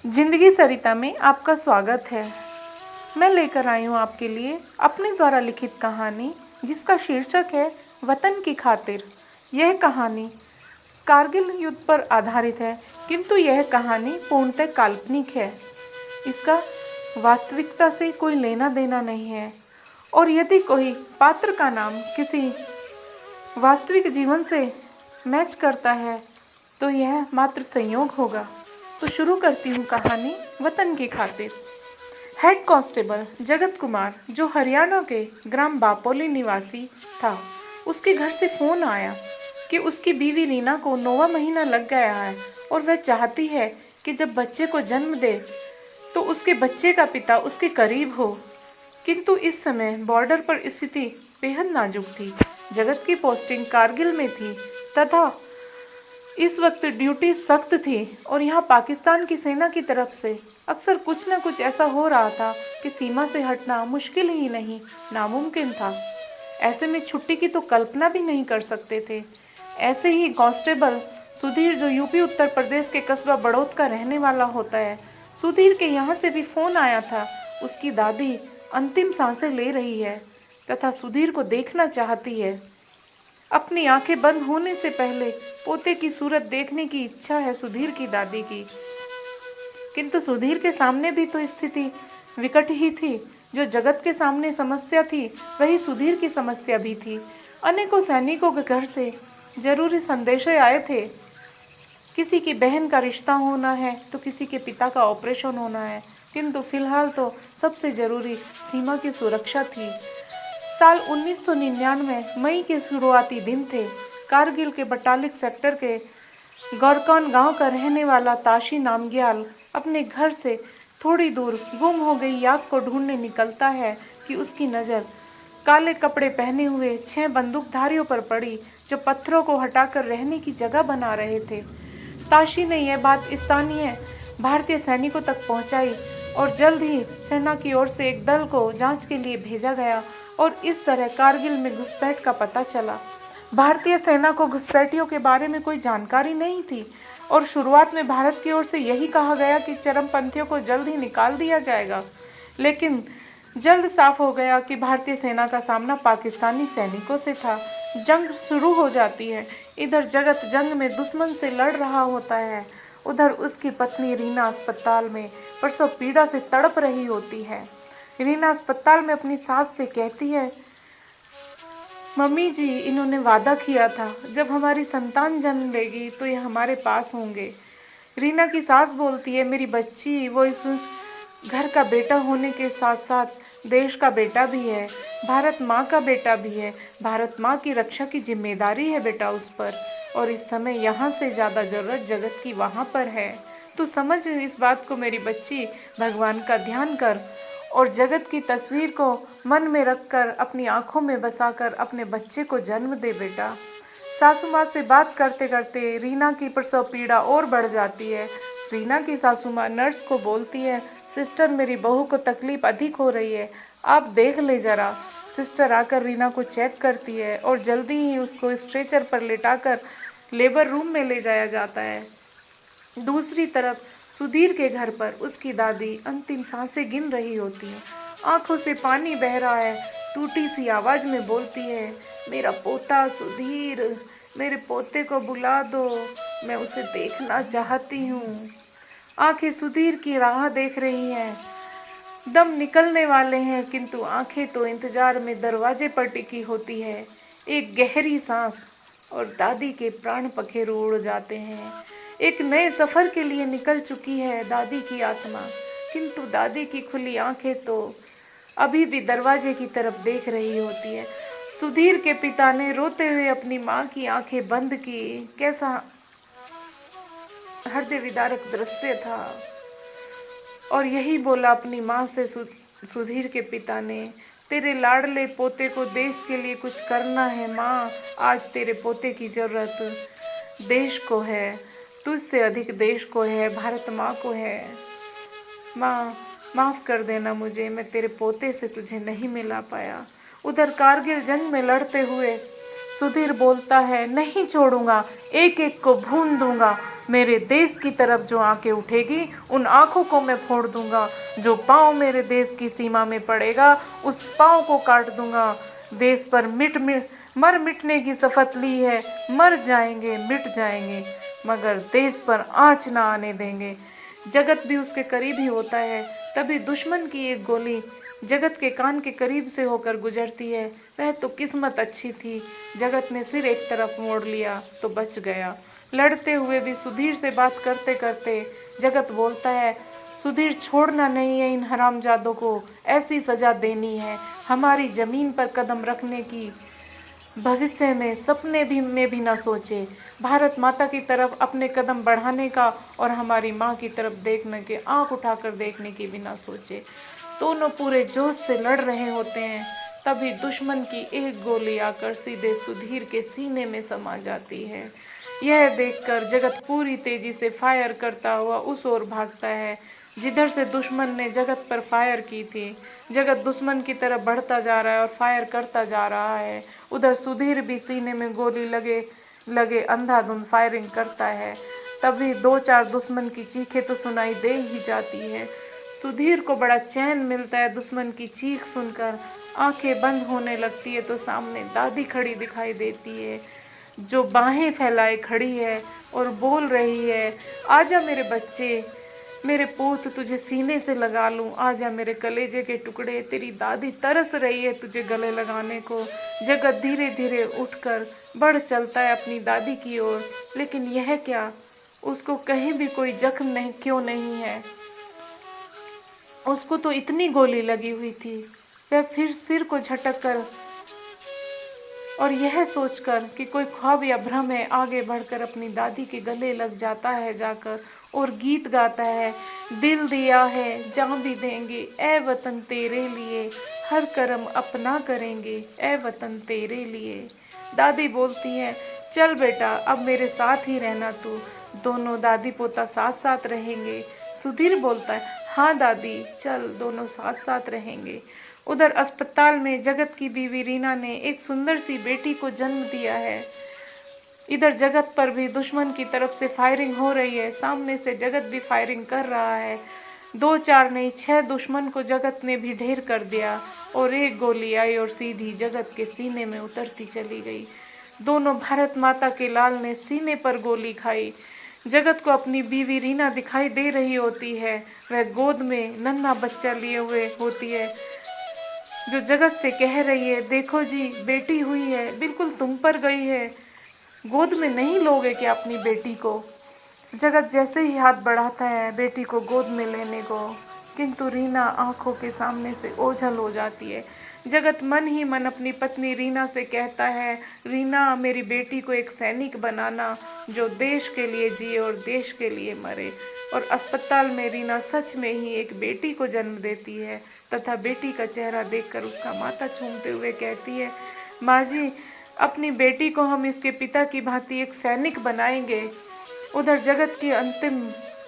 जिंदगी सरिता में आपका स्वागत है। मैं लेकर आई हूँ आपके लिए अपने द्वारा लिखित कहानी जिसका शीर्षक है वतन की खातिर। यह कहानी कारगिल युद्ध पर आधारित है, किंतु यह कहानी पूर्णतः काल्पनिक है। इसका वास्तविकता से कोई लेना देना नहीं है, और यदि कोई पात्र का नाम किसी वास्तविक जीवन से मैच करता है तो यह मात्र संयोग होगा। तो शुरू करती हूँ कहानी वतन की खातिर। हेड कांस्टेबल जगत कुमार, जो हरियाणा के ग्राम बापोली निवासी था, उसके घर से फ़ोन आया कि उसकी बीवी रीना को 9वां महीना लग गया है और वह चाहती है कि जब बच्चे को जन्म दे तो उसके बच्चे का पिता उसके करीब हो। किंतु इस समय बॉर्डर पर स्थिति बेहद नाजुक थी। जगत की पोस्टिंग कारगिल में थी तथा इस वक्त ड्यूटी सख्त थी, और यहाँ पाकिस्तान की सेना की तरफ से अक्सर कुछ न कुछ ऐसा हो रहा था कि सीमा से हटना मुश्किल ही नहीं नामुमकिन था। ऐसे में छुट्टी की तो कल्पना भी नहीं कर सकते थे। ऐसे ही कांस्टेबल सुधीर, जो यूपी उत्तर प्रदेश के कस्बा बड़ौद का रहने वाला होता है, सुधीर के यहाँ से भी फ़ोन आया था। उसकी दादी अंतिम सांसें ले रही है तथा सुधीर को देखना चाहती है। अपनी आंखें बंद होने से पहले पोते की सूरत देखने की इच्छा है सुधीर की दादी की। किंतु सुधीर के सामने भी तो स्थिति विकट ही थी। जो जगत के सामने समस्या थी, वही सुधीर की समस्या भी थी। अनेकों सैनिकों के घर से जरूरी संदेशे आए थे। किसी की बहन का रिश्ता होना है तो किसी के पिता का ऑपरेशन होना है, किंतु फिलहाल तो सबसे जरूरी सीमा की सुरक्षा थी। साल 1999 मई के शुरुआती दिन थे। कारगिल के बटालिक सेक्टर के गौरकान गांव का रहने वाला ताशी नामग्याल अपने घर से थोड़ी दूर गुम हो गई याक को ढूंढने निकलता है कि उसकी नज़र काले कपड़े पहने हुए 6 बंदूकधारियों पर पड़ी, जो पत्थरों को हटाकर रहने की जगह बना रहे थे। ताशी ने यह बात स्थानीय भारतीय सैनिकों तक पहुंचाई और जल्द ही सेना की ओर से एक दल को जांच के लिए भेजा गया, और इस तरह कारगिल में घुसपैठ का पता चला। भारतीय सेना को घुसपैठियों के बारे में कोई जानकारी नहीं थी, और शुरुआत में भारत की ओर से यही कहा गया कि चरमपंथियों को जल्द ही निकाल दिया जाएगा। लेकिन जल्द साफ हो गया कि भारतीय सेना का सामना पाकिस्तानी सैनिकों से था। जंग शुरू हो जाती है। इधर जगत जंग में दुश्मन से लड़ रहा होता है, उधर उसकी पत्नी रीना अस्पताल में प्रसव पीड़ा से तड़प रही होती है। रीना अस्पताल में अपनी सास से कहती है, मम्मी जी, इन्होंने वादा किया था जब हमारी संतान जन्म लेगी तो ये हमारे पास होंगे। रीना की सास बोलती है, मेरी बच्ची, वो इस घर का बेटा होने के साथ साथ देश का बेटा भी है, भारत माँ का बेटा भी है। भारत माँ की रक्षा की जिम्मेदारी है बेटा उस पर, और इस समय यहाँ से ज़्यादा ज़रूरत जगत की वहाँ पर है। तू समझ इस बात को मेरी बच्ची, भगवान का ध्यान कर और जगत की तस्वीर को मन में रखकर अपनी आंखों में बसाकर अपने बच्चे को जन्म दे बेटा। सासू माँ से बात करते करते रीना की प्रसव पीड़ा और बढ़ जाती है। रीना की सासू माँ नर्स को बोलती है, सिस्टर, मेरी बहू को तकलीफ अधिक हो रही है, आप देख ले ज़रा। सिस्टर आकर रीना को चेक करती है और जल्दी ही उसको स्ट्रेचर पर लेटाकर लेबर रूम में ले जाया जाता है। दूसरी तरफ सुधीर के घर पर उसकी दादी अंतिम सांसें गिन रही होती है। आंखों से पानी बह रहा है। टूटी सी आवाज़ में बोलती है, मेरा पोता सुधीर, मेरे पोते को बुला दो, मैं उसे देखना चाहती हूँ। आंखें सुधीर की राह देख रही हैं। दम निकलने वाले हैं, किंतु आंखें तो इंतजार में दरवाजे पर टिकी होती है। एक गहरी सांस और दादी के प्राण पखेरु उड़ जाते हैं। एक नए सफ़र के लिए निकल चुकी है दादी की आत्मा, किंतु दादी की खुली आंखें तो अभी भी दरवाजे की तरफ देख रही होती है। सुधीर के पिता ने रोते हुए अपनी माँ की आंखें बंद की। कैसा हृदय विदारक दृश्य था। और यही बोला अपनी माँ से सुधीर के पिता ने, तेरे लाडले पोते को देश के लिए कुछ करना है माँ। आज तेरे पोते की ज़रूरत देश को है, तुझसे अधिक देश को है, भारत माँ को है। माँ, माफ़ कर देना मुझे, मैं तेरे पोते से तुझे नहीं मिला पाया। उधर कारगिल जंग में लड़ते हुए सुधीर बोलता है, नहीं छोड़ूंगा, एक एक को भून दूंगा, मेरे देश की तरफ जो आंखें उठेगी उन आंखों को मैं फोड़ दूंगा। जो पाँव मेरे देश की सीमा में पड़ेगा उस पाँव को काट दूंगा। देश पर मर मिटने की शपथ ली है, मर जाएंगे मिट जाएंगे, मगर देश पर आँच ना आने देंगे। जगत भी उसके करीब ही होता है, तभी दुश्मन की एक गोली जगत के कान के करीब से होकर गुजरती है। वह तो किस्मत अच्छी थी, जगत ने सिर एक तरफ मोड़ लिया तो बच गया। लड़ते हुए भी सुधीर से बात करते करते जगत बोलता है, सुधीर छोड़ना नहीं है इन हरामजादों को, ऐसी सजा देनी है। हमारी ज़मीन पर कदम रखने की भविष्य में सपने भी ना सोचे। भारत माता की तरफ अपने कदम बढ़ाने का और हमारी माँ की तरफ देखने के, आंख उठाकर देखने की भी ना सोचे। दोनों पूरे जोश से लड़ रहे होते हैं, तभी दुश्मन की एक गोली आकर सीधे सुधीर के सीने में समा जाती है। यह देखकर जगत पूरी तेजी से फायर करता हुआ उस ओर भागता है जिधर से दुश्मन ने जगत पर फायर की थी। जगत दुश्मन की तरफ बढ़ता जा रहा है और फायर करता जा रहा है। उधर सुधीर भी सीने में गोली लगे अंधाधुंध फायरिंग करता है। तभी 2-4 दुश्मन की चीखें तो सुनाई दे ही जाती है। सुधीर को बड़ा चैन मिलता है दुश्मन की चीख सुनकर। आंखें बंद होने लगती है तो सामने दादी खड़ी दिखाई देती है, जो बाहें फैलाए खड़ी है और बोल रही है, आजा मेरे बच्चे, मेरे पूत, तुझे सीने से लगा लूं, आजा मेरे कलेजे के टुकड़े। तेरी दादी तरस रही है तुझे गले लगाने को। जगत धीरे धीरे उठकर बढ़ चलता है अपनी दादी की ओर, लेकिन यह क्या, उसको कहीं भी कोई जख्म नहीं क्यों नहीं है? उसको तो इतनी गोली लगी हुई थी। वह फिर सिर को झटक कर और यह सोचकर कि कोई ख्वाब या भ्रम है, आगे बढ़कर अपनी दादी के गले लग जाता है जाकर और गीत गाता है, दिल दिया है जान भी देंगे ए वतन तेरे लिए, हर कर्म अपना करेंगे ए वतन तेरे लिए। दादी बोलती है, चल बेटा अब मेरे साथ ही रहना तू। दोनों दादी पोता साथ साथ रहेंगे। सुधीर बोलता है, हाँ दादी चल, दोनों साथ साथ रहेंगे। उधर अस्पताल में जगत की बीवी रीना ने एक सुंदर सी बेटी को जन्म दिया है। इधर जगत पर भी दुश्मन की तरफ से फायरिंग हो रही है। सामने से जगत भी फायरिंग कर रहा है। 2-4 नहीं 6 दुश्मन को जगत ने भी ढेर कर दिया और एक गोली आई और सीधी जगत के सीने में उतरती चली गई। दोनों भारत माता के लाल ने सीने पर गोली खाई। जगत को अपनी बीवी रीना दिखाई दे रही होती है। वह गोद में नन्हा बच्चा लिए हुए होती है, जो जगत से कह रही है, देखो जी बेटी हुई है, बिल्कुल तुम पर गई है, गोद में नहीं लोगे क्या अपनी बेटी को? जगत जैसे ही हाथ बढ़ाता है बेटी को गोद में लेने को, किंतु रीना आंखों के सामने से ओझल हो जाती है। जगत मन ही मन अपनी पत्नी रीना से कहता है, रीना मेरी बेटी को एक सैनिक बनाना जो देश के लिए जिए और देश के लिए मरे। और अस्पताल में रीना सच में ही एक बेटी को जन्म देती है तथा बेटी का चेहरा देखकर उसका माथा चूमते हुए कहती है, माँ जी अपनी बेटी को हम इसके पिता की भांति एक सैनिक बनाएंगे। उधर जगत की अंतिम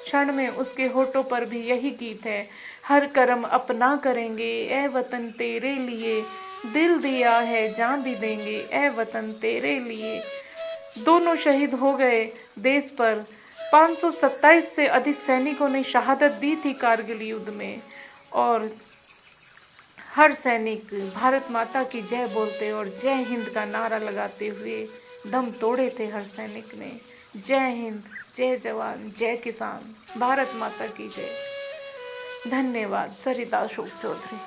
क्षण में उसके होठों पर भी यही गीत है, हर कर्म अपना करेंगे ए वतन तेरे लिए, दिल दिया है जान भी देंगे ए वतन तेरे लिए। दोनों शहीद हो गए देश पर। 527 से अधिक सैनिकों ने शहादत दी थी कारगिल युद्ध में, और हर सैनिक भारत माता की जय बोलते और जय हिंद का नारा लगाते हुए दम तोड़े थे हर सैनिक ने। जय हिंद, जय जवान, जय किसान, भारत माता की जय। धन्यवाद। सरिता अशोक चौधरी।